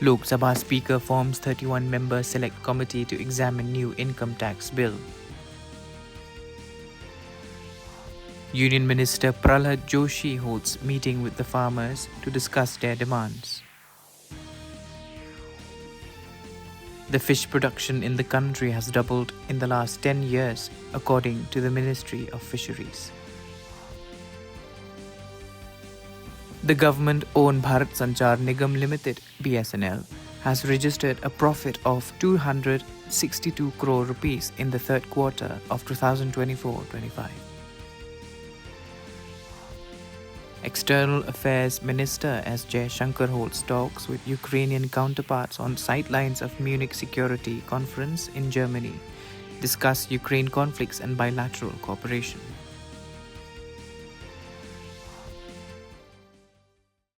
Lok Sabha Speaker forms 31-member select committee to examine new income tax bill. Union Minister Pralhad Joshi holds meeting with the farmers to discuss their demands. The fish production in the country has doubled in the last 10 years, according to the Ministry of Fisheries. The government-owned Bharat Sanchar Nigam Limited (BSNL) has registered a profit of 262 crore rupees in the third quarter of 2024-25. External Affairs Minister S. Jaishankar holds talks with Ukrainian counterparts on sidelines of Munich Security Conference in Germany, discuss Ukraine conflicts and bilateral cooperation.